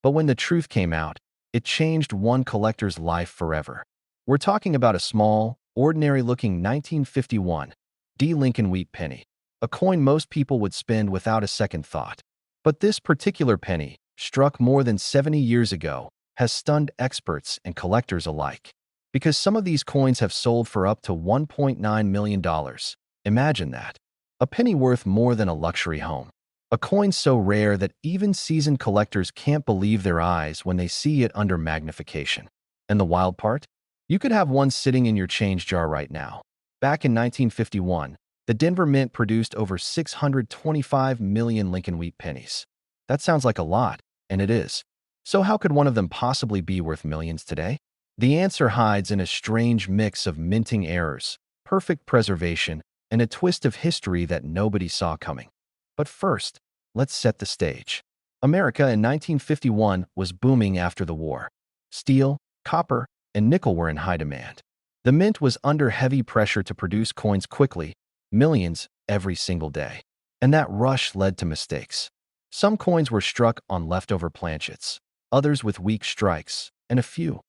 But when the truth came out, it changed one collector's life forever. We're talking about a small, ordinary-looking 1951 D. Lincoln Wheat penny, a coin most people would spend without a second thought. But this particular penny, struck more than 70 years ago, has stunned experts and collectors alike. Because some of these coins have sold for up to $1.9 million. Imagine that. A penny worth more than a luxury home. A coin so rare that even seasoned collectors can't believe their eyes when they see it under magnification. And the wild part? You could have one sitting in your change jar right now. Back in 1951, the Denver Mint produced over 625 million Lincoln Wheat pennies. That sounds like a lot, and it is. So how could one of them possibly be worth millions today? The answer hides in a strange mix of minting errors, perfect preservation, and a twist of history that nobody saw coming. But first, let's set the stage. America in 1951 was booming after the war. Steel, copper, and nickel were in high demand. The mint was under heavy pressure to produce coins quickly, millions every single day. And that rush led to mistakes. Some coins were struck on leftover planchets, others with weak strikes, and a few,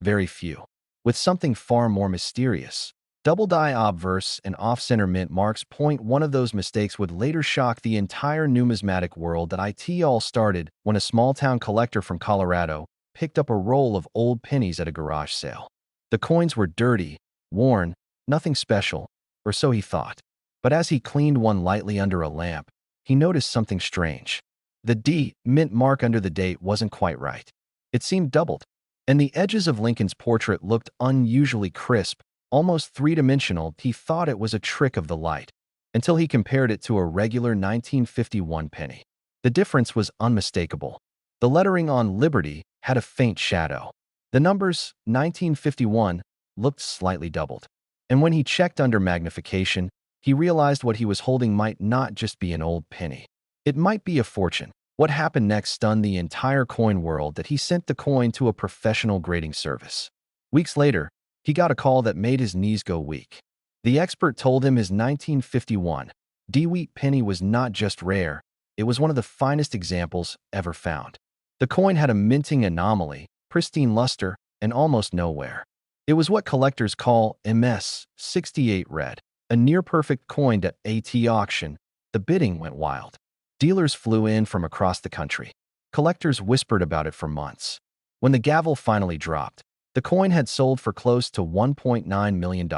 very few, with something far more mysterious. Double die obverse and off-center mint marks point. One of those mistakes would later shock the entire numismatic world. That it all started when a small-town collector from Colorado picked up a roll of old pennies at a garage sale. The coins were dirty, worn, nothing special, or so he thought. But as he cleaned one lightly under a lamp, he noticed something strange. The D mint mark under the date wasn't quite right. It seemed doubled, and the edges of Lincoln's portrait looked unusually crisp, almost three-dimensional. He thought it was a trick of the light, until he compared it to a regular 1951 penny. The difference was unmistakable. The lettering on Liberty had a faint shadow. The numbers, 1951, looked slightly doubled. And when he checked under magnification, he realized what he was holding might not just be an old penny. It might be a fortune. What happened next stunned the entire coin world. That he sent the coin to a professional grading service. Weeks later, he got a call that made his knees go weak. The expert told him his 1951 D Wheat penny was not just rare, it was one of the finest examples ever found. The coin had a minting anomaly, pristine luster, and almost no wear. It was what collectors call MS-68 red, a near-perfect coin. At auction, the bidding went wild. Dealers flew in from across the country. Collectors whispered about it for months. When the gavel finally dropped, the coin had sold for close to $1.9 million.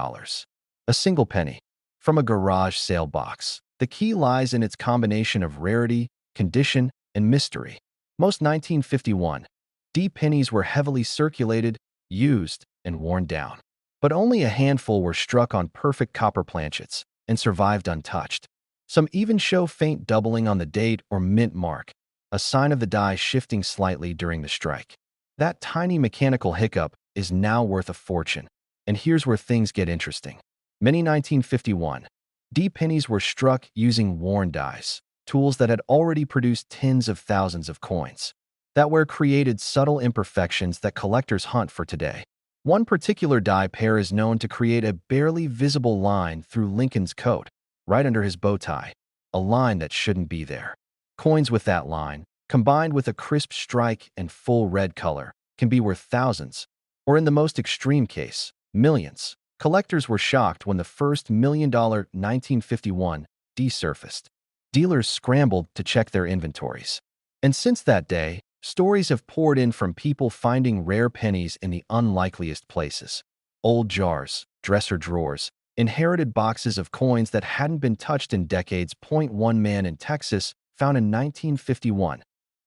A single penny, from a garage sale box. The key lies in its combination of rarity, condition, and mystery. Most 1951 D pennies were heavily circulated, used, and worn down. But only a handful were struck on perfect copper planchets and survived untouched. Some even show faint doubling on the date or mint mark, a sign of the die shifting slightly during the strike. That tiny mechanical hiccup is now worth a fortune. And here's where things get interesting. Many 1951 D pennies were struck using worn dies, tools that had already produced tens of thousands of coins. That wear created subtle imperfections that collectors hunt for today. One particular die pair is known to create a barely visible line through Lincoln's coat, right under his bow tie, a line that shouldn't be there. Coins with that line, combined with a crisp strike and full red color, can be worth thousands, or in the most extreme case, millions. Collectors were shocked when the first $1 million 1951 D surfaced. Dealers scrambled to check their inventories. And since that day, stories have poured in from people finding rare pennies in the unlikeliest places. Old jars, dresser drawers, inherited boxes of coins that hadn't been touched in decades. One man in Texas found a 1951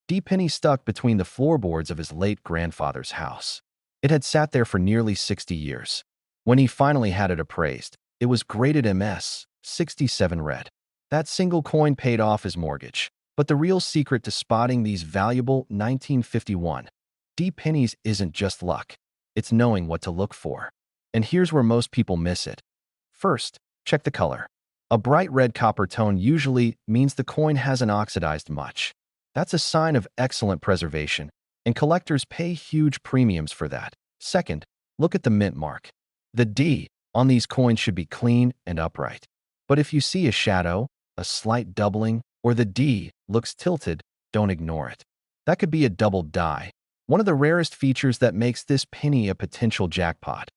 D penny stuck between the floorboards of his late grandfather's house. It had sat there for nearly 60 years. When he finally had it appraised, it was graded MS-67 red. That single coin paid off his mortgage. But the real secret to spotting these valuable 1951 D pennies isn't just luck. It's knowing what to look for. And here's where most people miss it. First, check the color. A bright red copper tone usually means the coin hasn't oxidized much. That's a sign of excellent preservation, and collectors pay huge premiums for that. Second, look at the mint mark. The D on these coins should be clean and upright. But if you see a shadow, a slight doubling, or the D looks tilted, don't ignore it. That could be a double die, one of the rarest features that makes this penny a potential jackpot.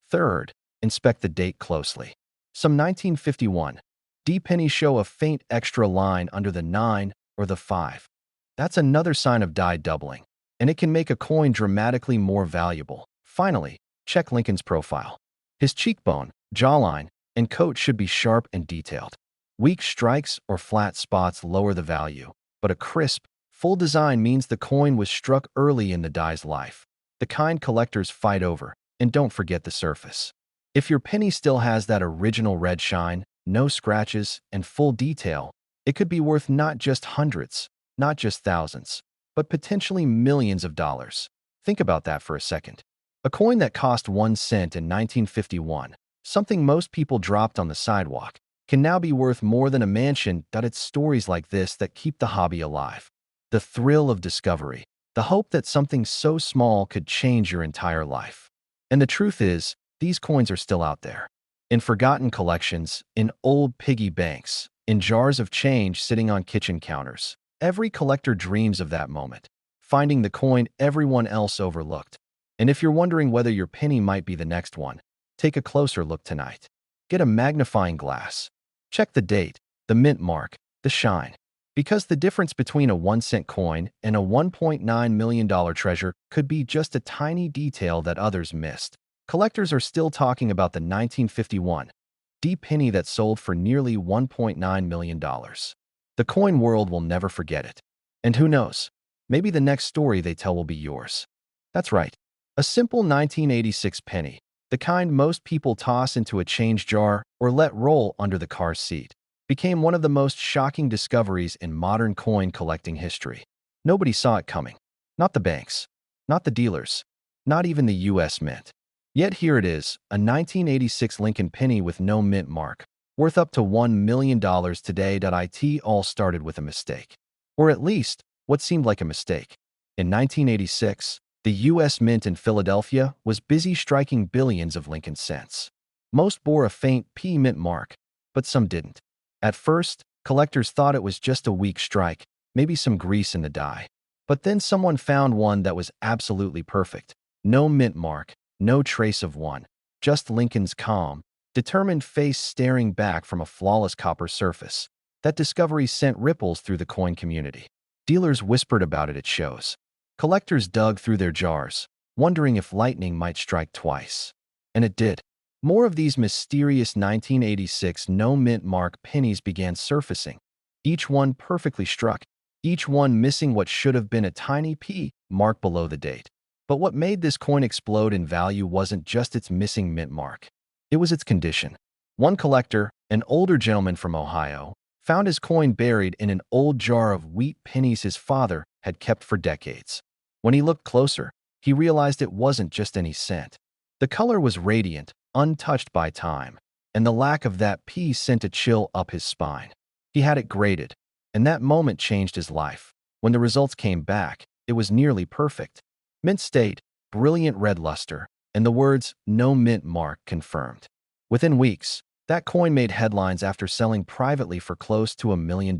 Third, inspect the date closely. Some 1951 D pennies show a faint extra line under the 9 or the 5. That's another sign of die doubling, and it can make a coin dramatically more valuable. Finally, check Lincoln's profile. His cheekbone, jawline, and coat should be sharp and detailed. Weak strikes or flat spots lower the value, but a crisp, full design means the coin was struck early in the die's life, the kind collectors fight over. And don't forget the surface. If your penny still has that original red shine, no scratches, and full detail, it could be worth not just hundreds, not just thousands, but potentially millions of dollars. Think about that for a second. A coin that cost 1 cent in 1951, something most people dropped on the sidewalk, can now be worth more than a mansion. It's stories like this that keep the hobby alive. The thrill of discovery, the hope that something so small could change your entire life. And the truth is, these coins are still out there. In forgotten collections, in old piggy banks, in jars of change sitting on kitchen counters. Every collector dreams of that moment, finding the coin everyone else overlooked. And if you're wondering whether your penny might be the next one, take a closer look tonight. Get a magnifying glass. Check the date, the mint mark, the shine. Because the difference between a 1-cent coin and a $1.9 million treasure could be just a tiny detail that others missed. Collectors are still talking about the 1951 D penny that sold for nearly $1.9 million. The coin world will never forget it. And who knows, maybe the next story they tell will be yours. That's right, a simple 1986 penny, the kind most people toss into a change jar or let roll under the car seat, became one of the most shocking discoveries in modern coin collecting history. Nobody saw it coming. Not the banks, not the dealers, not even the U.S. Mint. Yet here it is, a 1986 Lincoln penny with no mint mark, worth up to $1 million today. It all started with a mistake. Or at least, what seemed like a mistake. In 1986, the U.S. Mint in Philadelphia was busy striking billions of Lincoln cents. Most bore a faint P mint mark, but some didn't. At first, collectors thought it was just a weak strike, maybe some grease in the die. But then someone found one that was absolutely perfect. No mint mark, no trace of one, just Lincoln's calm, determined face staring back from a flawless copper surface. That discovery sent ripples through the coin community. Dealers whispered about it at shows. Collectors dug through their jars, wondering if lightning might strike twice. And it did. More of these mysterious 1986 no-mint mark pennies began surfacing, each one perfectly struck, each one missing what should have been a tiny P mark below the date. But what made this coin explode in value wasn't just its missing mint mark. It was its condition. One collector, an older gentleman from Ohio, found his coin buried in an old jar of wheat pennies his father had kept for decades. When he looked closer, he realized it wasn't just any cent. The color was radiant, untouched by time, and the lack of that P sent a chill up his spine. He had it graded, and that moment changed his life. When the results came back, it was nearly perfect. Mint state, brilliant red luster, and the words "no mint mark" confirmed. Within weeks, that coin made headlines after selling privately for close to $1 million.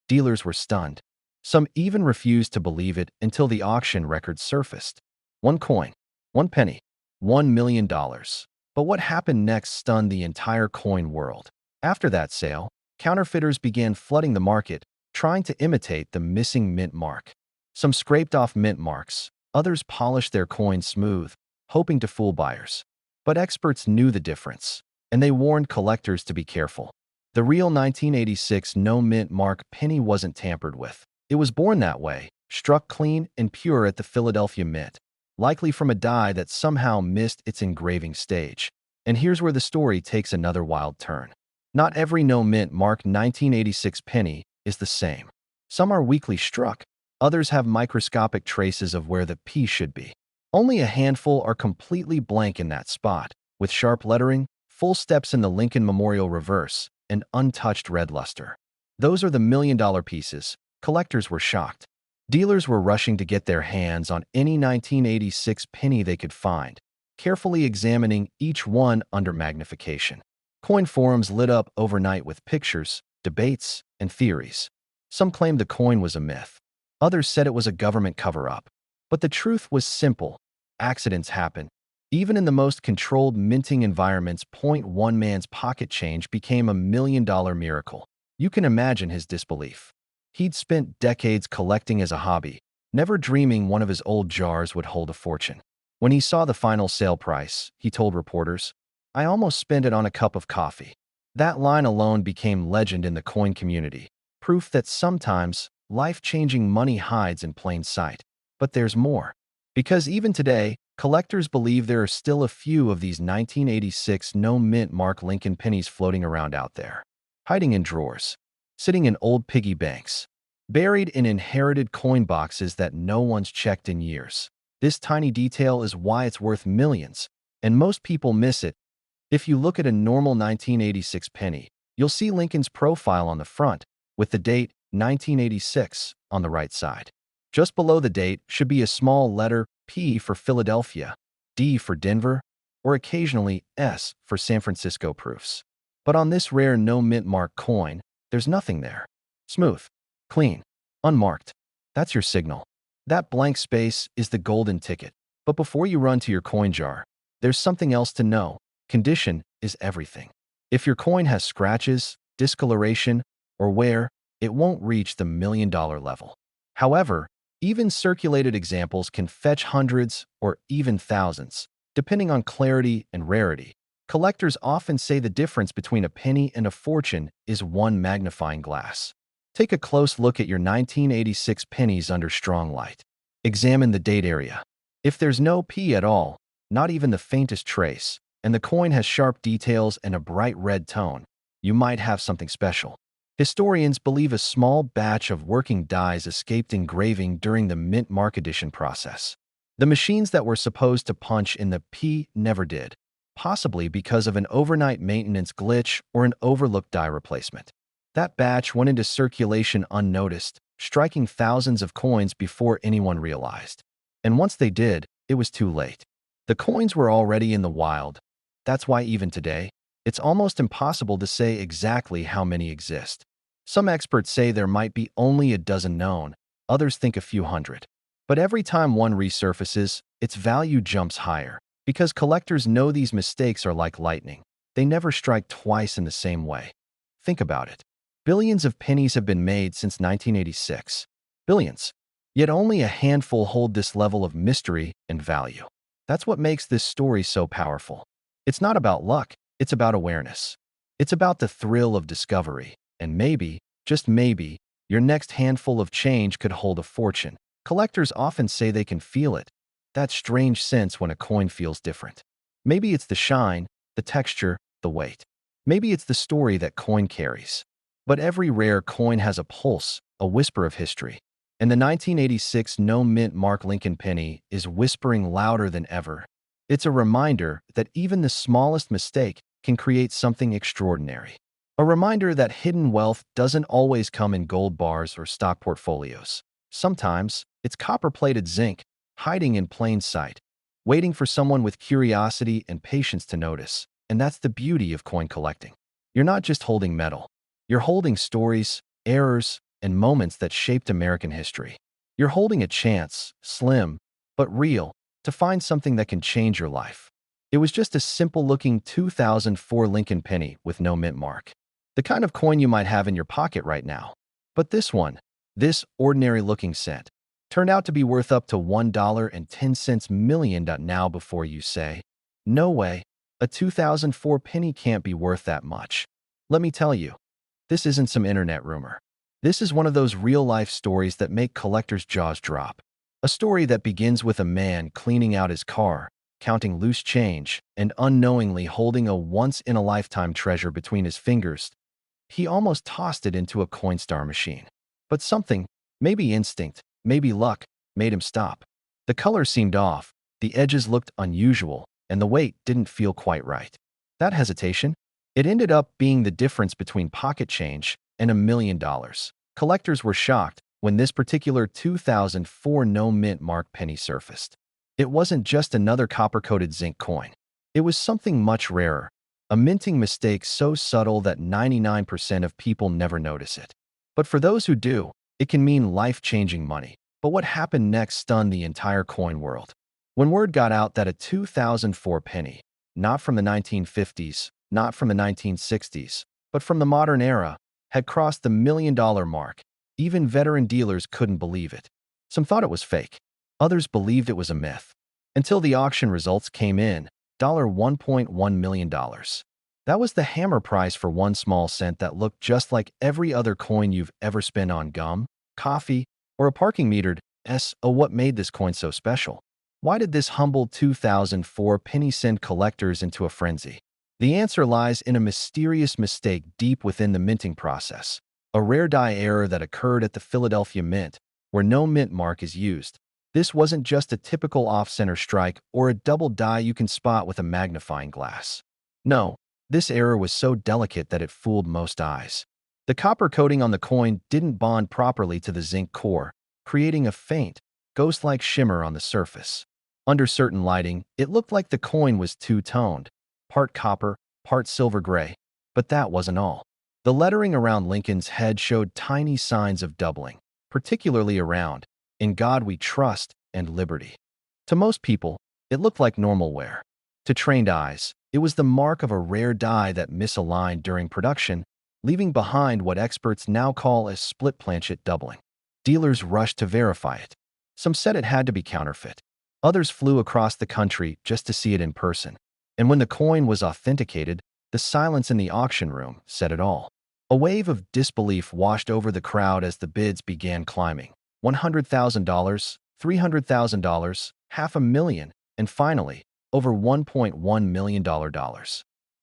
Dealers were stunned. Some even refused to believe it until the auction records surfaced. One coin, one penny, $1 million. But what happened next stunned the entire coin world. After that sale, counterfeiters began flooding the market, trying to imitate the missing mint mark. Some scraped off mint marks, others polished their coins smooth, hoping to fool buyers. But experts knew the difference, and they warned collectors to be careful. The real 1986 no-mint mark penny wasn't tampered with. It was born that way, struck clean and pure at the Philadelphia Mint, likely from a die that somehow missed its engraving stage. And here's where the story takes another wild turn. Not every no-mint mark 1986 penny is the same. Some are weakly struck, others have microscopic traces of where the P should be. Only a handful are completely blank in that spot, with sharp lettering, full steps in the Lincoln Memorial reverse, and untouched red luster. Those are the million-dollar pieces. Collectors were shocked. Dealers were rushing to get their hands on any 1986 penny they could find, carefully examining each one under magnification. Coin forums lit up overnight with pictures, debates, and theories. Some claimed the coin was a myth. Others said it was a government cover-up. But the truth was simple. Accidents happen. Even in the most controlled minting environments, one man's pocket change became $1 million miracle. You can imagine his disbelief. He'd spent decades collecting as a hobby, never dreaming one of his old jars would hold a fortune. When he saw the final sale price, he told reporters, "I almost spent it on a cup of coffee." That line alone became legend in the coin community, proof that sometimes life-changing money hides in plain sight. But there's more. Because even today, collectors believe there are still a few of these 1986 no-mint mark Lincoln pennies floating around out there, hiding in drawers, sitting in old piggy banks, buried in inherited coin boxes that no one's checked in years. This tiny detail is why it's worth millions, and most people miss it. If you look at a normal 1986 penny, you'll see Lincoln's profile on the front, with the date 1986 on the right side. Just below the date should be a small letter P for Philadelphia, D for Denver, or occasionally S for San Francisco proofs. But on this rare no-mint mark coin, there's nothing there. Smooth, clean, unmarked. That's your signal. That blank space is the golden ticket. But before you run to your coin jar, there's something else to know. Condition is everything. If your coin has scratches, discoloration, or wear, it won't reach the $1 million level. However, even circulated examples can fetch hundreds or even thousands, depending on clarity and rarity. Collectors often say the difference between a penny and a fortune is one magnifying glass. Take a close look at your 1986 pennies under strong light. Examine the date area. If there's no P at all, not even the faintest trace, and the coin has sharp details and a bright red tone, you might have something special. Historians believe a small batch of working dies escaped engraving during the mint mark edition process. The machines that were supposed to punch in the P never did, possibly because of an overnight maintenance glitch or an overlooked die replacement. That batch went into circulation unnoticed, striking thousands of coins before anyone realized. And once they did, it was too late. The coins were already in the wild. That's why even today, it's almost impossible to say exactly how many exist. Some experts say there might be only a dozen known, others think a few hundred. But every time one resurfaces, its value jumps higher, because collectors know these mistakes are like lightning. They never strike twice in the same way. Think about it. Billions of pennies have been made since 1986. Billions. Yet only a handful hold this level of mystery and value. That's what makes this story so powerful. It's not about luck, it's about awareness. It's about the thrill of discovery. And maybe, just maybe, your next handful of change could hold a fortune. Collectors often say they can feel it, that strange sense when a coin feels different. Maybe it's the shine, the texture, the weight. Maybe it's the story that coin carries. But every rare coin has a pulse, a whisper of history. And the 1986 no-mint mark Lincoln penny is whispering louder than ever. It's a reminder that even the smallest mistake can create something extraordinary. A reminder that hidden wealth doesn't always come in gold bars or stock portfolios. Sometimes, it's copper-plated zinc, hiding in plain sight, waiting for someone with curiosity and patience to notice. And that's the beauty of coin collecting. You're not just holding metal. You're holding stories, errors, and moments that shaped American history. You're holding a chance, slim, but real, to find something that can change your life. It was just a simple-looking 2004 Lincoln penny with no mint mark. The kind of coin you might have in your pocket right now. But this one, this ordinary-looking cent, turned out to be worth up to $1.10 million. Now before you say, "No way, a 2004 penny can't be worth that much." Let me tell you, this isn't some internet rumor. This is one of those real-life stories that make collectors' jaws drop. A story that begins with a man cleaning out his car, counting loose change, and unknowingly holding a once-in-a-lifetime treasure between his fingers. He almost tossed it into a Coinstar machine. But something, maybe instinct, maybe luck, made him stop. The color seemed off, the edges looked unusual, and the weight didn't feel quite right. That hesitation? It ended up being the difference between pocket change and $1 million. Collectors were shocked when this particular 2004 no-mint mark penny surfaced. It wasn't just another copper-coated zinc coin. It was something much rarer, a minting mistake so subtle that 99% of people never notice it. But for those who do, It can mean life-changing money. But what happened next stunned the entire coin world. When word got out that a 2004 penny, not from the 1950s, not from the 1960s, but from the modern era, had crossed the $1 million mark, even veteran dealers couldn't believe it. Some thought it was fake. Others believed it was a myth. Until the auction results came in, $1.1 million. That was the hammer price for one small cent that looked just like every other coin you've ever spent on gum, coffee, or a parking metered. What made this coin so special? Why did this humble 2004 penny send collectors into a frenzy? The answer lies in a mysterious mistake deep within the minting process, a rare die error that occurred at the Philadelphia Mint, where no mint mark is used. This wasn't just a typical off-center strike or a double die you can spot with a magnifying glass. No, this error was so delicate that it fooled most eyes. The copper coating on the coin didn't bond properly to the zinc core, creating a faint, ghost-like shimmer on the surface. Under certain lighting, it looked like the coin was two-toned, part copper, part silver-gray. But that wasn't all. The lettering around Lincoln's head showed tiny signs of doubling, particularly around "In God We Trust" and "Liberty." To most people, it looked like normal wear. To trained eyes, it was the mark of a rare die that misaligned during production, leaving behind what experts now call a split planchet doubling. Dealers rushed to verify it. Some said it had to be counterfeit. Others flew across the country just to see it in person. And when the coin was authenticated, the silence in the auction room said it all. A wave of disbelief washed over the crowd as the bids began climbing. $100,000, $300,000, $500,000, and finally, over $1.1 million.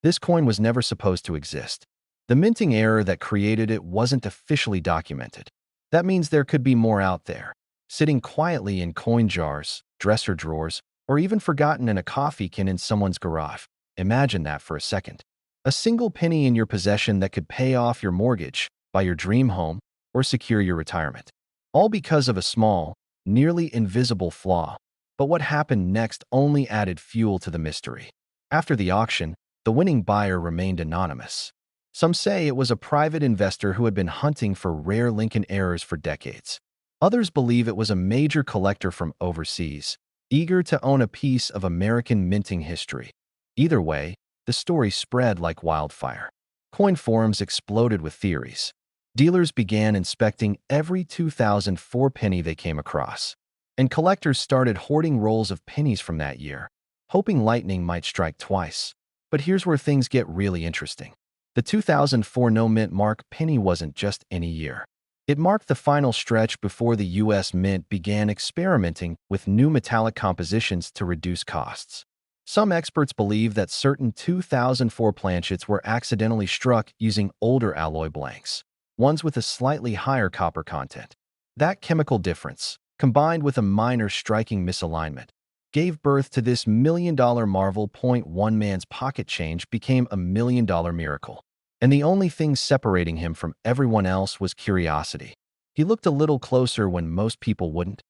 This coin was never supposed to exist. The minting error that created it wasn't officially documented. That means there could be more out there, sitting quietly in coin jars, dresser drawers, or even forgotten in a coffee can in someone's garage. Imagine that for a second. A single penny in your possession that could pay off your mortgage, buy your dream home, or secure your retirement. All because of a small, nearly invisible flaw. But what happened next only added fuel to the mystery. After the auction, the winning buyer remained anonymous. Some say it was a private investor who had been hunting for rare Lincoln errors for decades. Others believe it was a major collector from overseas, eager to own a piece of American minting history. Either way, the story spread like wildfire. Coin forums exploded with theories. Dealers began inspecting every 2004 penny they came across. And collectors started hoarding rolls of pennies from that year, hoping lightning might strike twice. But here's where things get really interesting. The 2004 no-mint mark penny wasn't just any year. It marked the final stretch before the U.S. Mint began experimenting with new metallic compositions to reduce costs. Some experts believe that certain 2004 planchets were accidentally struck using older alloy blanks, ones with a slightly higher copper content. That chemical difference, combined with a minor striking misalignment, gave birth to this million-dollar marvel. One man's pocket change became a million-dollar miracle. And the only thing separating him from everyone else was curiosity. He looked a little closer when most people wouldn't.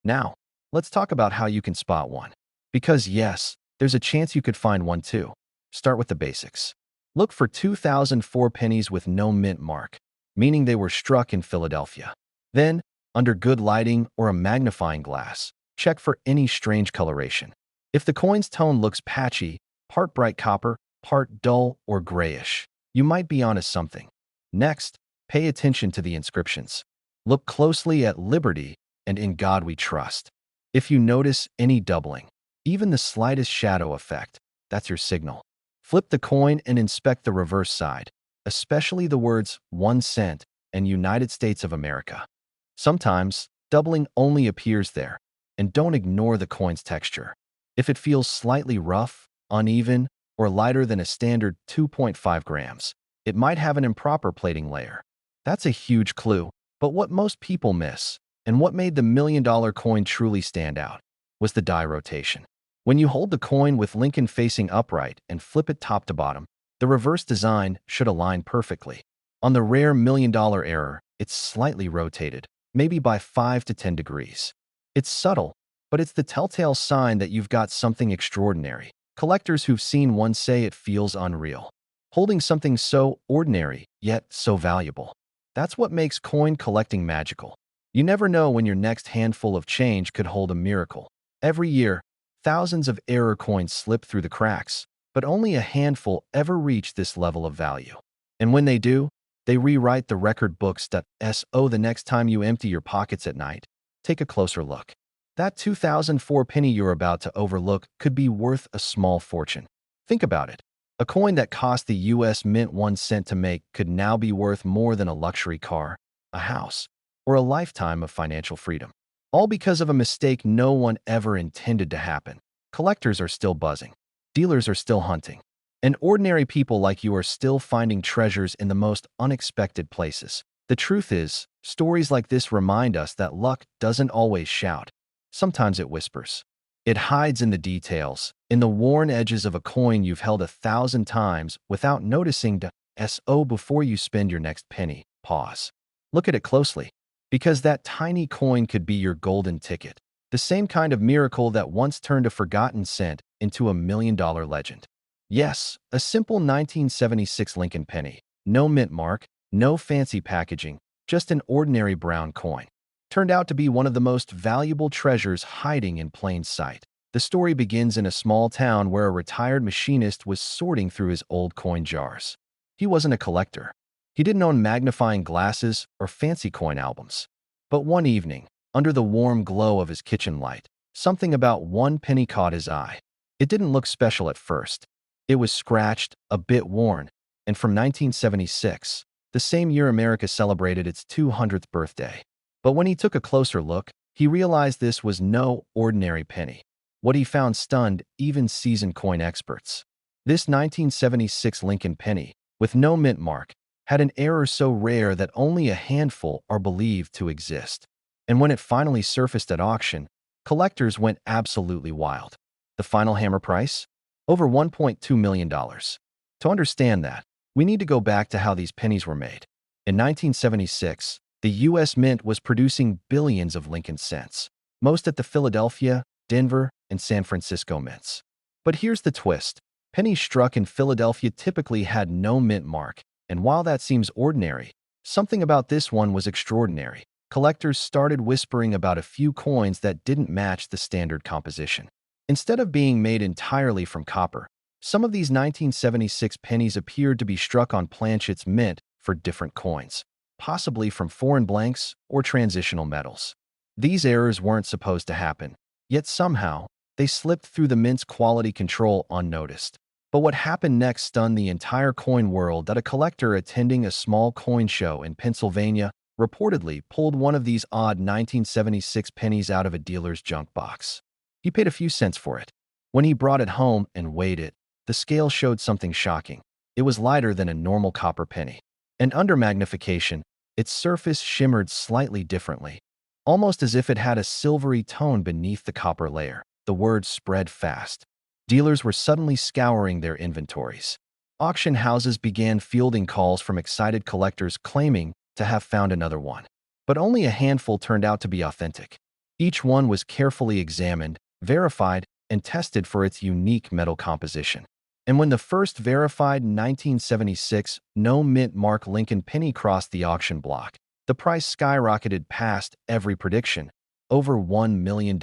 Now, let's talk about how you can spot one. Because yes, there's a chance you could find one too. Start with the basics. Look for 2004 pennies with no mint mark, meaning they were struck in Philadelphia. Then, under good lighting or a magnifying glass, check for any strange coloration. If the coin's tone looks patchy, part bright copper, part dull or grayish, you might be onto something. Next, pay attention to the inscriptions. Look closely at "Liberty" and "In God We Trust." If you notice any doubling, even the slightest shadow effect, that's your signal. Flip the coin and inspect the reverse side, especially the words 1 cent and United States of America. Sometimes, doubling only appears there, and don't ignore the coin's texture. If it feels slightly rough, uneven, or lighter than a standard 2.5 grams, it might have an improper plating layer. That's a huge clue. But what most people miss, and what made the million-dollar coin truly stand out, was the die rotation. When you hold the coin with Lincoln facing upright and flip it top to bottom, the reverse design should align perfectly. On the rare million-dollar error, it's slightly rotated, maybe by 5 to 10 degrees. It's subtle, but it's the telltale sign that you've got something extraordinary. Collectors who've seen one say it feels unreal. Holding something so ordinary, yet so valuable. That's what makes coin collecting magical. You never know when your next handful of change could hold a miracle. Every year, thousands of error coins slip through the cracks, but only a handful ever reach this level of value. And when they do, they rewrite the record books. So the next time you empty your pockets at night, take a closer look. That 2004 penny you're about to overlook could be worth a small fortune. Think about it. A coin that cost the US Mint 1 cent to make could now be worth more than a luxury car, a house, or a lifetime of financial freedom. All because of a mistake no one ever intended to happen. Collectors are still buzzing. Dealers are still hunting. And ordinary people like you are still finding treasures in the most unexpected places. The truth is, stories like this remind us that luck doesn't always shout. Sometimes it whispers. It hides in the details, in the worn edges of a coin you've held 1,000 times without noticing. So before you spend your next penny, pause. Look at it closely, because that tiny coin could be your golden ticket, the same kind of miracle that once turned a forgotten cent into $1 million legend. Yes, a simple 1976 Lincoln penny. No mint mark, no fancy packaging, just an ordinary brown coin. Turned out to be one of the most valuable treasures hiding in plain sight. The story begins in a small town where a retired machinist was sorting through his old coin jars. He wasn't a collector. He didn't own magnifying glasses or fancy coin albums. But one evening, under the warm glow of his kitchen light, something about one penny caught his eye. It didn't look special at first. It was scratched, a bit worn, and from 1976, the same year America celebrated its 200th birthday. But when he took a closer look, he realized this was no ordinary penny. What he found stunned even seasoned coin experts. This 1976 Lincoln penny, with no mint mark, had an error so rare that only a handful are believed to exist. And when it finally surfaced at auction, collectors went absolutely wild. The final hammer price? Over $1.2 million. To understand that, we need to go back to how these pennies were made. In 1976, the U.S. Mint was producing billions of Lincoln cents, most at the Philadelphia, Denver, and San Francisco mints. But here's the twist. Pennies struck in Philadelphia typically had no mint mark, and while that seems ordinary, something about this one was extraordinary. Collectors started whispering about a few coins that didn't match the standard composition. Instead of being made entirely from copper, some of these 1976 pennies appeared to be struck on planchets mint for different coins, possibly from foreign blanks or transitional metals. These errors weren't supposed to happen, yet somehow, they slipped through the mint's quality control unnoticed. But what happened next stunned the entire coin world. That a collector attending a small coin show in Pennsylvania reportedly pulled one of these odd 1976 pennies out of a dealer's junk box. He paid a few cents for it. When he brought it home and weighed it, the scale showed something shocking. It was lighter than a normal copper penny. And under magnification, its surface shimmered slightly differently, almost as if it had a silvery tone beneath the copper layer. The word spread fast. Dealers were suddenly scouring their inventories. Auction houses began fielding calls from excited collectors claiming to have found another one. But only a handful turned out to be authentic. Each one was carefully examined, verified, and tested for its unique metal composition. And when the first verified 1976 no mint mark Lincoln penny crossed the auction block, the price skyrocketed past every prediction, over $1 million.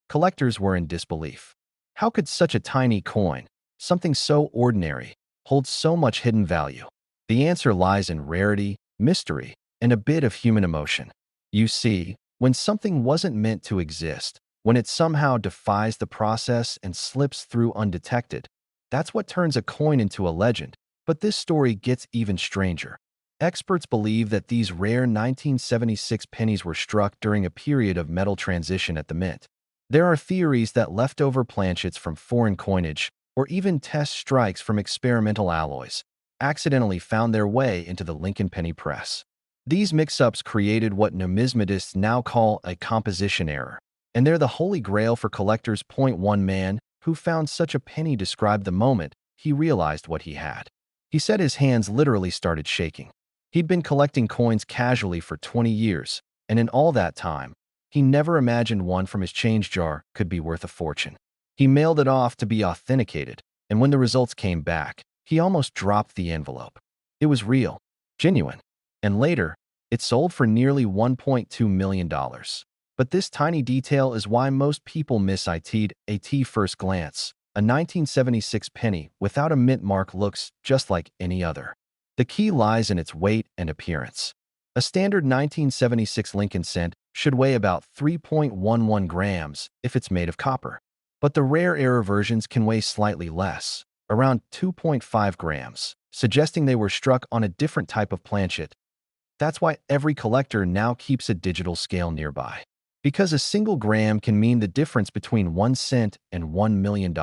Collectors were in disbelief. How could such a tiny coin, something so ordinary, hold so much hidden value? The answer lies in rarity, mystery, and a bit of human emotion. You see, when something wasn't meant to exist, when it somehow defies the process and slips through undetected, that's what turns a coin into a legend. But this story gets even stranger. Experts believe that these rare 1976 pennies were struck during a period of metal transition at the mint. There are theories that leftover planchets from foreign coinage, or even test strikes from experimental alloys, accidentally found their way into the Lincoln penny press. These mix-ups created what numismatists now call a composition error, and they're the holy grail for collectors. One man who found such a penny described the moment he realized what he had. He said his hands literally started shaking. He'd been collecting coins casually for 20 years, and in all that time, he never imagined one from his change jar could be worth a fortune. He mailed it off to be authenticated, and when the results came back, he almost dropped the envelope. It was real, genuine, and later, It sold for nearly $1.2 million. But this tiny detail is why most people miss it at first glance. A 1976 penny without a mint mark looks just like any other. The key lies in its weight and appearance. A standard 1976 Lincoln cent should weigh about 3.11 grams if it's made of copper. But the rare error versions can weigh slightly less, around 2.5 grams, suggesting they were struck on a different type of planchet. That's why every collector now keeps a digital scale nearby. Because a single gram can mean the difference between 1 cent and $1 million.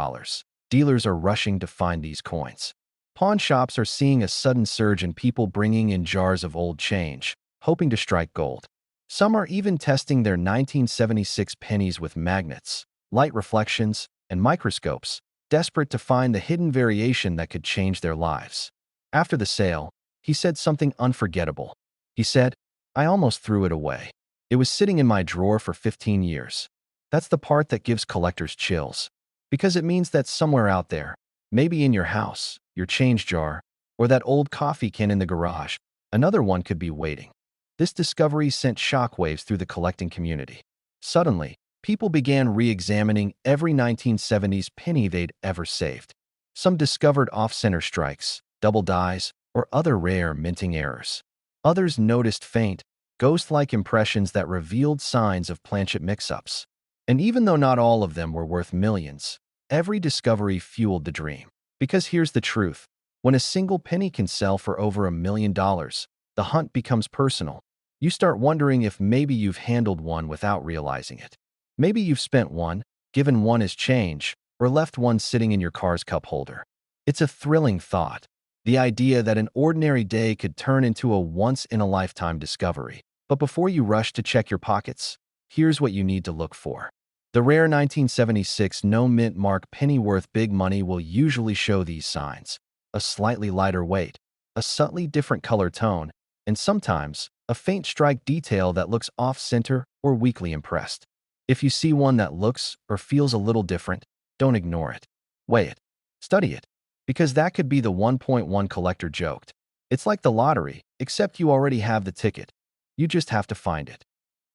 Dealers are rushing to find these coins. Pawn shops are seeing a sudden surge in people bringing in jars of old change, hoping to strike gold. Some are even testing their 1976 pennies with magnets, light reflections, and microscopes, desperate to find the hidden variation that could change their lives. After the sale, he said something unforgettable. He said, "I almost threw it away. It was sitting in my drawer for 15 years. That's the part that gives collectors chills. Because it means that somewhere out there, maybe in your house, your change jar, or that old coffee can in the garage, another one could be waiting." This discovery sent shockwaves through the collecting community. Suddenly, people began re-examining every 1970s penny they'd ever saved. Some discovered off-center strikes, double dies, or other rare minting errors. Others noticed faint, ghost-like impressions that revealed signs of planchet mix-ups. And even though not all of them were worth millions, every discovery fueled the dream. Because here's the truth. When a single penny can sell for over $1 million, the hunt becomes personal. You start wondering if maybe you've handled one without realizing it. Maybe you've spent one, given one as change, or left one sitting in your car's cup holder. It's a thrilling thought. The idea that an ordinary day could turn into a once-in-a-lifetime discovery. But before you rush to check your pockets, here's what you need to look for. The rare 1976 no mint mark penny worth big money will usually show these signs: a slightly lighter weight, a subtly different color tone, and sometimes a faint strike detail that looks off-center or weakly impressed. If you see one that looks or feels a little different, don't ignore it. Weigh it. Study it. Because that could be the 1.1 collector joked. It's like the lottery, except you already have the ticket. You just have to find it.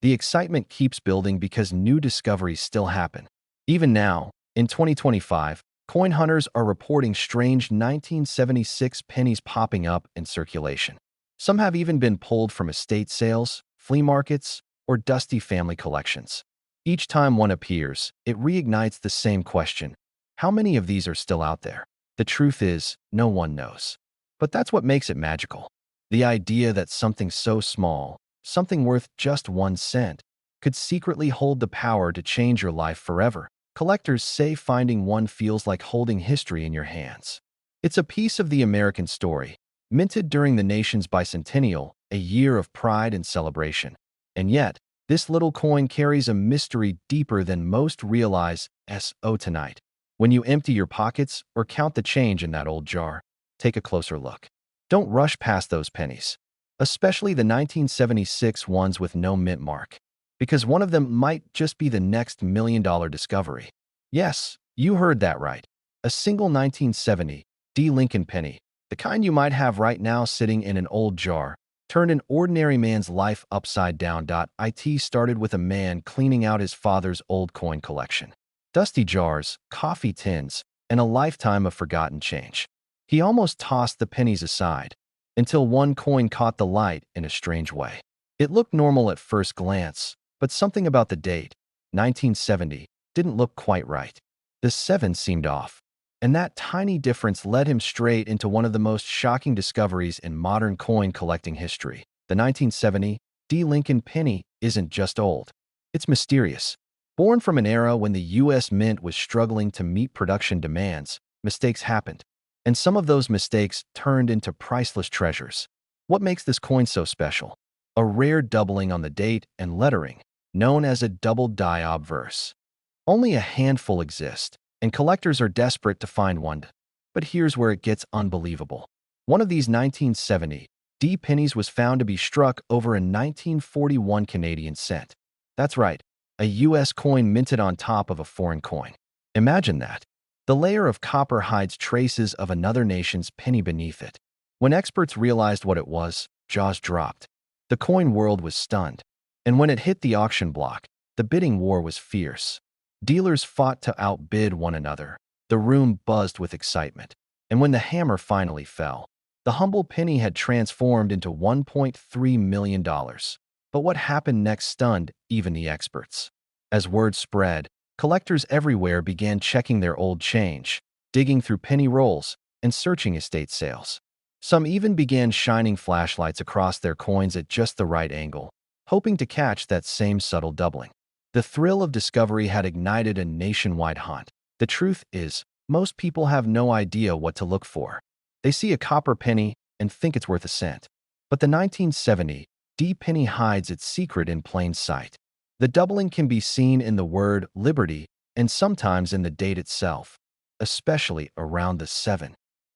The excitement keeps building because new discoveries still happen. Even now, in 2025, coin hunters are reporting strange 1976 pennies popping up in circulation. Some have even been pulled from estate sales, flea markets, or dusty family collections. Each time one appears, it reignites the same question: how many of these are still out there? The truth is, no one knows. But that's what makes it magical. The idea that something so small, something worth just 1 cent, could secretly hold the power to change your life forever. Collectors say finding one feels like holding history in your hands. It's a piece of the American story, minted during the nation's bicentennial, a year of pride and celebration. And yet, this little coin carries a mystery deeper than most realize. Tonight, when you empty your pockets or count the change in that old jar, take a closer look. Don't rush past those pennies, especially the 1976 ones with no mint mark, because one of them might just be the next $1 million discovery. Yes, you heard that right. A single 1970 Lincoln penny, the kind you might have right now sitting in an old jar, turned an ordinary man's life upside down. It started with a man cleaning out his father's old coin collection. Dusty jars, coffee tins, and a lifetime of forgotten change. He almost tossed the pennies aside, until one coin caught the light in a strange way. It looked normal at first glance, but something about the date, 1970, didn't look quite right. The 7 seemed off, and that tiny difference led him straight into one of the most shocking discoveries in modern coin collecting history. The 1970 Lincoln penny isn't just old. It's mysterious. Born from an era when the U.S. Mint was struggling to meet production demands, mistakes happened. And some of those mistakes turned into priceless treasures. What makes this coin so special? A rare doubling on the date and lettering, known as a double die obverse. Only a handful exist, and collectors are desperate to find one. But here's where it gets unbelievable. One of these 1970 pennies was found to be struck over a 1941 Canadian cent. That's right, a U.S. coin minted on top of a foreign coin. Imagine that. The layer of copper hides traces of another nation's penny beneath it. When experts realized what it was, jaws dropped. The coin world was stunned, and when it hit the auction block, the bidding war was fierce. Dealers fought to outbid one another. The room buzzed with excitement, and when the hammer finally fell, the humble penny had transformed into $1.3 million. But what happened next stunned even the experts. As word spread, collectors everywhere began checking their old change, digging through penny rolls, and searching estate sales. Some even began shining flashlights across their coins at just the right angle, hoping to catch that same subtle doubling. The thrill of discovery had ignited a nationwide hunt. The truth is, most people have no idea what to look for. They see a copper penny and think it's worth a cent. But the 1970 D penny hides its secret in plain sight. The doubling can be seen in the word liberty and sometimes in the date itself, especially around the 7.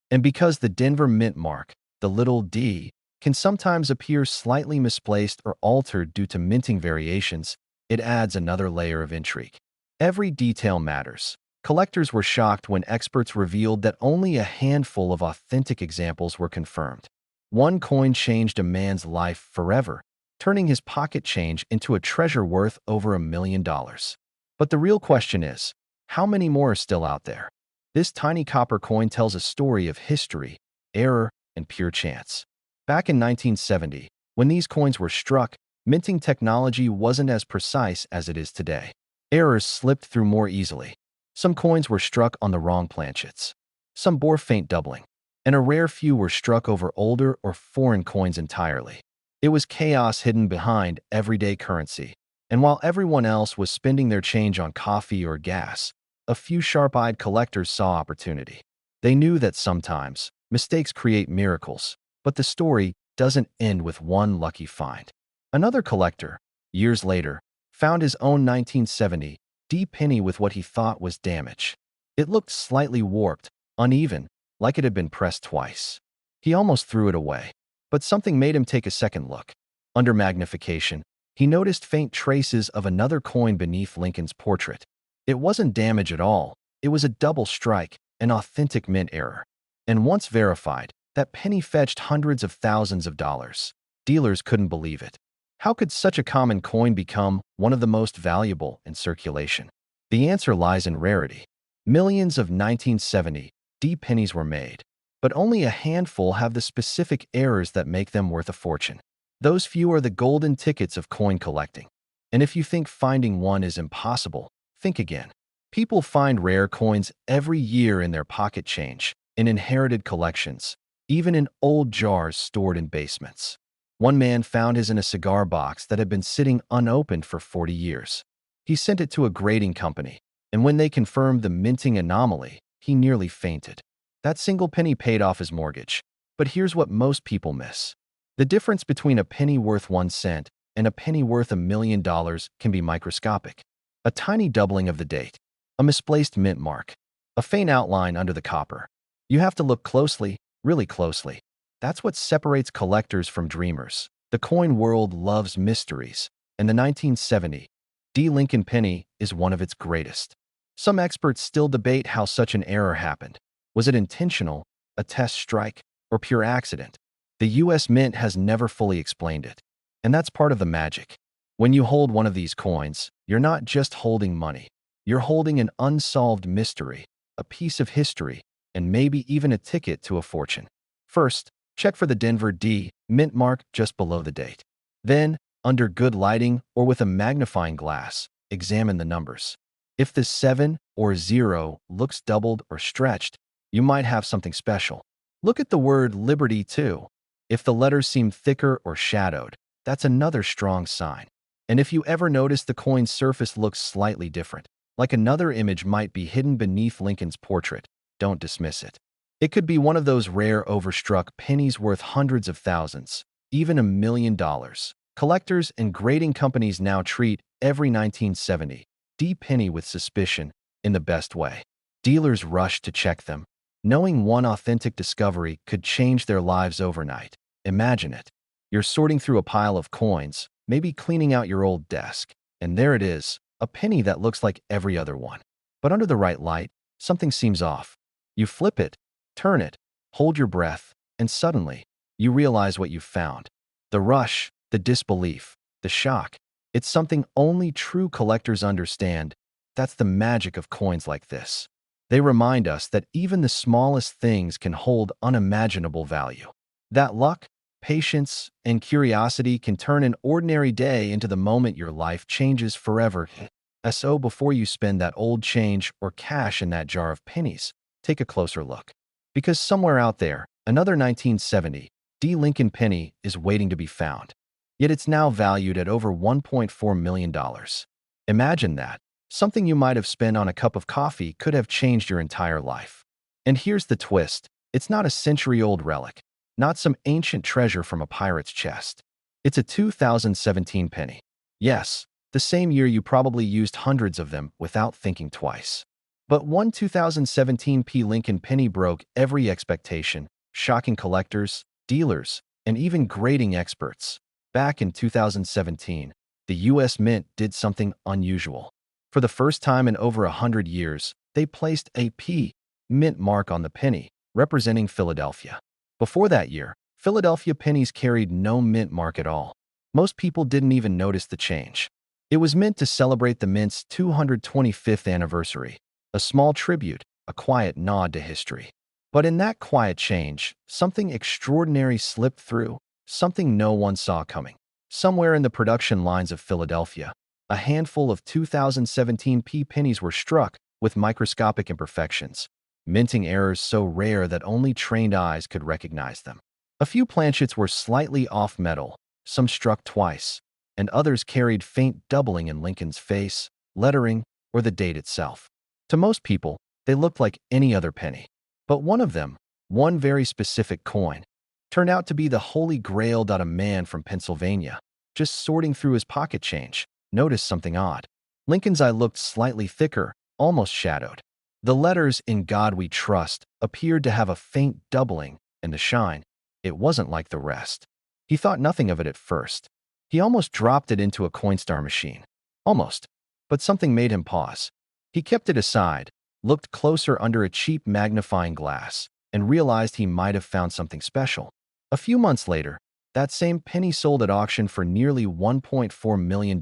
And because the Denver mint mark, the little d, can sometimes appear slightly misplaced or altered due to minting variations, it adds another layer of intrigue. Every detail matters. Collectors were shocked when experts revealed that only a handful of authentic examples were confirmed. One coin changed a man's life forever, turning his pocket change into a treasure worth over $1 million. But the real question is, how many more are still out there? This tiny copper coin tells a story of history, error, and pure chance. Back in 1970, when these coins were struck, minting technology wasn't as precise as it is today. Errors slipped through more easily. Some coins were struck on the wrong planchets. Some bore faint doubling, and a rare few were struck over older or foreign coins entirely. It was chaos hidden behind everyday currency, and while everyone else was spending their change on coffee or gas, a few sharp-eyed collectors saw opportunity. They knew that sometimes mistakes create miracles, but the story doesn't end with one lucky find. Another collector, years later, found his own 1970 D penny with what he thought was damage. It looked slightly warped, uneven, like it had been pressed twice. He almost threw it away, but something made him take a second look. Under magnification, he noticed faint traces of another coin beneath Lincoln's portrait. It wasn't damage at all. It was a double strike, an authentic mint error. And once verified, that penny fetched hundreds of thousands of dollars. Dealers couldn't believe it. How could such a common coin become one of the most valuable in circulation? The answer lies in rarity. Millions of 1970 D pennies were made, but only a handful have the specific errors that make them worth a fortune. Those few are the golden tickets of coin collecting. And if you think finding one is impossible, think again. People find rare coins every year in their pocket change, in inherited collections, even in old jars stored in basements. One man found his in a cigar box that had been sitting unopened for 40 years. He sent it to a grading company, and when they confirmed the minting anomaly, he nearly fainted. That single penny paid off his mortgage. But here's what most people miss. The difference between a penny worth 1 cent and a penny worth $1 million can be microscopic. A tiny doubling of the date, a misplaced mint mark, a faint outline under the copper. You have to look closely, really closely. That's what separates collectors from dreamers. The coin world loves mysteries, and the 1970 D Lincoln penny is one of its greatest. Some experts still debate how such an error happened. Was it intentional, a test strike, or pure accident? The U.S. Mint has never fully explained it. And that's part of the magic. When you hold one of these coins, you're not just holding money. You're holding an unsolved mystery, a piece of history, and maybe even a ticket to a fortune. First, check for the Denver D mint mark just below the date. Then, under good lighting or with a magnifying glass, examine the numbers. If the 7 or 0 looks doubled or stretched, you might have something special. Look at the word liberty too. If the letters seem thicker or shadowed, that's another strong sign. And if you ever notice the coin's surface looks slightly different, like another image might be hidden beneath Lincoln's portrait, don't dismiss it. It could be one of those rare overstruck pennies worth hundreds of thousands, even $1 million. Collectors and grading companies now treat every 1970 D penny with suspicion in the best way. Dealers rush to check them, knowing one authentic discovery could change their lives overnight. Imagine it. You're sorting through a pile of coins, maybe cleaning out your old desk, and there it is, a penny that looks like every other one. But under the right light, something seems off. You flip it, turn it, hold your breath, and suddenly, you realize what you've found. The rush, The disbelief, the shock. It's something only true collectors understand. That's the magic of coins like this. They remind us that even the smallest things can hold unimaginable value. That luck, patience, and curiosity can turn an ordinary day into the moment your life changes forever. So before you spend that old change or cash in that jar of pennies, take a closer look. Because somewhere out there, another 1970 D. Lincoln penny is waiting to be found. Yet it's now valued at over $1.4 million. Imagine that. Something you might have spent on a cup of coffee could have changed your entire life. And here's the twist. It's not a century-old relic, not some ancient treasure from a pirate's chest. It's a 2017 penny. Yes, the same year you probably used hundreds of them without thinking twice. But one 2017 Lincoln penny broke every expectation, shocking collectors, dealers, and even grading experts. Back in 2017, the U.S. Mint did something unusual. For the first time in over 100 years, they placed a P mint mark on the penny, representing Philadelphia. Before that year, Philadelphia pennies carried no mint mark at all. Most people didn't even notice the change. It was meant to celebrate the mint's 225th anniversary, a small tribute, a quiet nod to history. But in that quiet change, something extraordinary slipped through, something no one saw coming. Somewhere in the production lines of Philadelphia, a handful of 2017 pennies were struck with microscopic imperfections, minting errors so rare that only trained eyes could recognize them. A few planchets were slightly off metal, some struck twice, and others carried faint doubling in Lincoln's face, lettering, or the date itself. To most people, they looked like any other penny. But one of them, one very specific coin, turned out to be the holy grail. A man from Pennsylvania, just sorting through his pocket change, noticed something odd. Lincoln's eye looked slightly thicker, almost shadowed. The letters "In God We Trust" appeared to have a faint doubling, and the shine, it wasn't like the rest. He thought nothing of it at first. He almost dropped it into a Coinstar machine. Almost. But something made him pause. He kept it aside, looked closer under a cheap magnifying glass, and realized he might have found something special. A few months later, that same penny sold at auction for nearly $1.4 million.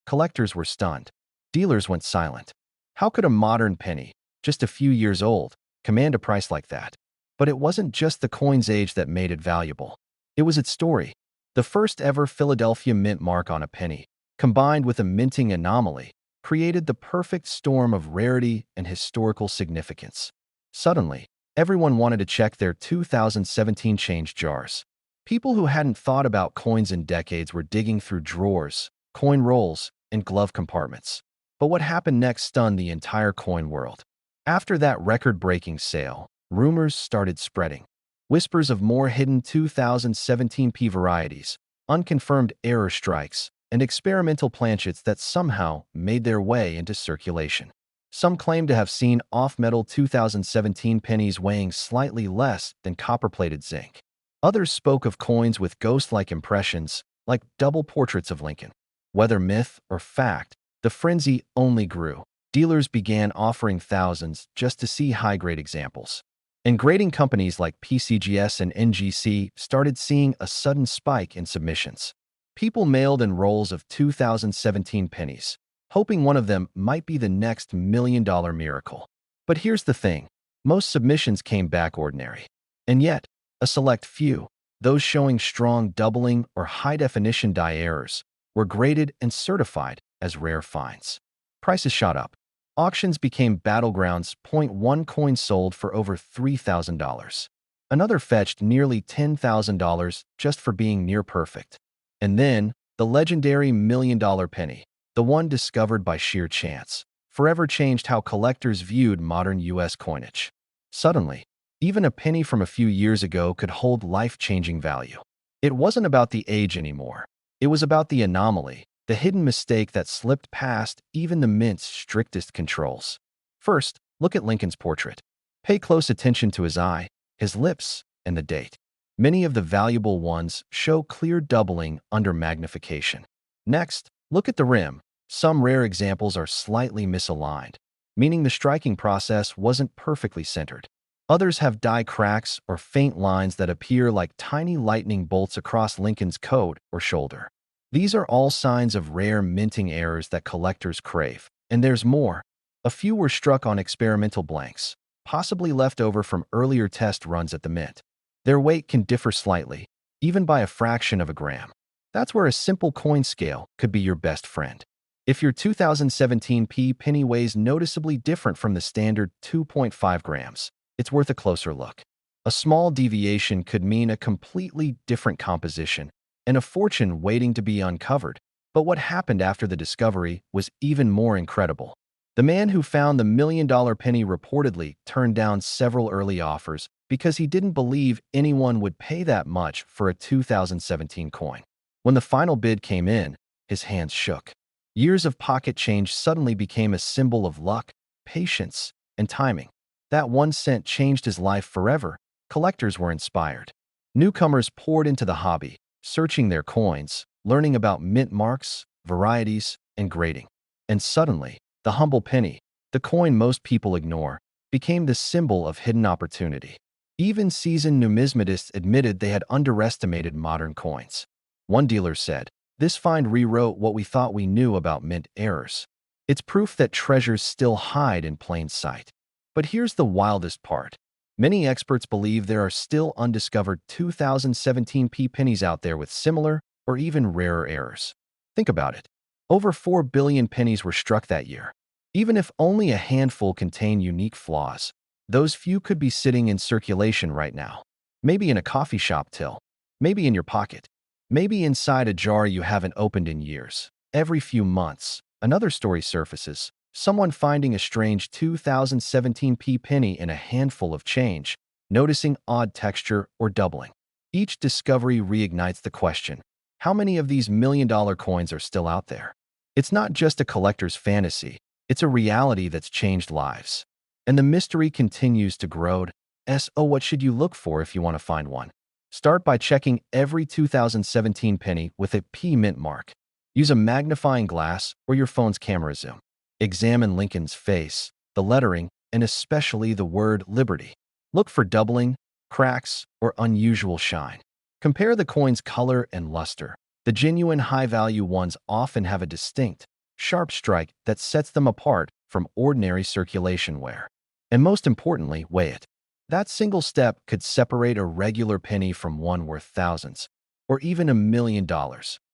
Collectors were stunned. Dealers went silent. How could a modern penny, just a few years old, command a price like that? But it wasn't just the coin's age that made it valuable. It was its story. The first ever Philadelphia mint mark on a penny, combined with a minting anomaly, created the perfect storm of rarity and historical significance. Suddenly, everyone wanted to check their 2017 change jars. People who hadn't thought about coins in decades were digging through drawers, coin rolls, and glove compartments. But what happened next stunned the entire coin world. After that record-breaking sale, rumors started spreading. Whispers of more hidden 2017 varieties, unconfirmed error strikes, and experimental planchets that somehow made their way into circulation. Some claimed to have seen off-metal 2017 pennies weighing slightly less than copper-plated zinc. Others spoke of coins with ghost-like impressions, like double portraits of Lincoln. Whether myth or fact, the frenzy only grew. Dealers began offering thousands just to see high-grade examples. And grading companies like PCGS and NGC started seeing a sudden spike in submissions. People mailed in rolls of 2017 pennies, hoping one of them might be the next million-dollar miracle. But here's the thing. Most submissions came back ordinary. And yet, a select few, those showing strong doubling or high-definition die errors, were graded and certified as rare finds. Prices shot up. Auctions became battlegrounds. One coin sold for over $3,000. Another fetched nearly $10,000 just for being near perfect. And then, the legendary million-dollar penny, the one discovered by sheer chance, forever changed how collectors viewed modern U.S. coinage. Suddenly, even a penny from a few years ago could hold life-changing value. It wasn't about the age anymore. It was about the anomaly, the hidden mistake that slipped past even the mint's strictest controls. First, look at Lincoln's portrait. Pay close attention to his eye, his lips, and the date. Many of the valuable ones show clear doubling under magnification. Next, look at the rim. Some rare examples are slightly misaligned, meaning the striking process wasn't perfectly centered. Others have die cracks or faint lines that appear like tiny lightning bolts across Lincoln's coat or shoulder. These are all signs of rare minting errors that collectors crave. And there's more. A few were struck on experimental blanks, possibly left over from earlier test runs at the mint. Their weight can differ slightly, even by a fraction of a gram. That's where a simple coin scale could be your best friend. If your 2017 penny weighs noticeably different from the standard 2.5 grams, it's worth a closer look. A small deviation could mean a completely different composition and a fortune waiting to be uncovered. But what happened after the discovery was even more incredible. The man who found the $1 million penny reportedly turned down several early offers because he didn't believe anyone would pay that much for a 2017 coin. When the final bid came in, his hands shook. Years of pocket change suddenly became a symbol of luck, patience, and timing. That 1 cent changed his life forever. Collectors were inspired. Newcomers poured into the hobby, searching their coins, learning about mint marks, varieties, and grading. And suddenly, the humble penny, the coin most people ignore, became the symbol of hidden opportunity. Even seasoned numismatists admitted they had underestimated modern coins. One dealer said, "This find rewrote what we thought we knew about mint errors." It's proof that treasures still hide in plain sight. But here's the wildest part. Many experts believe there are still undiscovered 2017 pennies out there with similar or even rarer errors. Think about it. Over 4 billion pennies were struck that year. Even if only a handful contain unique flaws, those few could be sitting in circulation right now. Maybe in a coffee shop till, maybe in your pocket, maybe inside a jar you haven't opened in years. Every few months, another story surfaces. Someone finding a strange 2017 penny in a handful of change, noticing odd texture or doubling. Each discovery reignites the question, how many of these $1 million coins are still out there? It's not just a collector's fantasy, it's a reality that's changed lives. And the mystery continues to grow. So what should you look for if you want to find one? Start by checking every 2017 penny with a P mint mark. Use a magnifying glass or your phone's camera zoom. Examine Lincoln's face, the lettering, and especially the word Liberty. Look for doubling, cracks, or unusual shine. Compare the coin's color and luster. The genuine high-value ones often have a distinct, sharp strike that sets them apart from ordinary circulation wear. And most importantly, weigh it. That single step could separate a regular penny from one worth thousands, or even $1 million.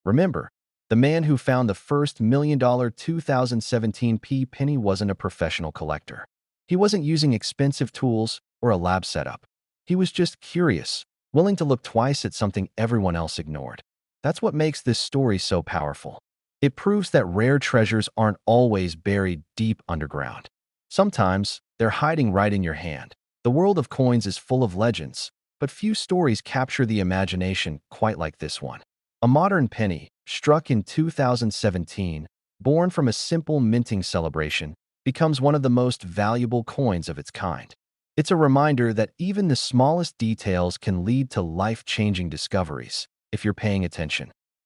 Remember, the man who found the first $1 million 2017 penny wasn't a professional collector. He wasn't using expensive tools or a lab setup. He was just curious, willing to look twice at something everyone else ignored. That's what makes this story so powerful. It proves that rare treasures aren't always buried deep underground. Sometimes, they're hiding right in your hand. The world of coins is full of legends, but few stories capture the imagination quite like this one. A modern penny, struck in 2017, born from a simple minting celebration, becomes one of the most valuable coins of its kind. It's a reminder that even the smallest details can lead to life-changing discoveries, if you're paying attention.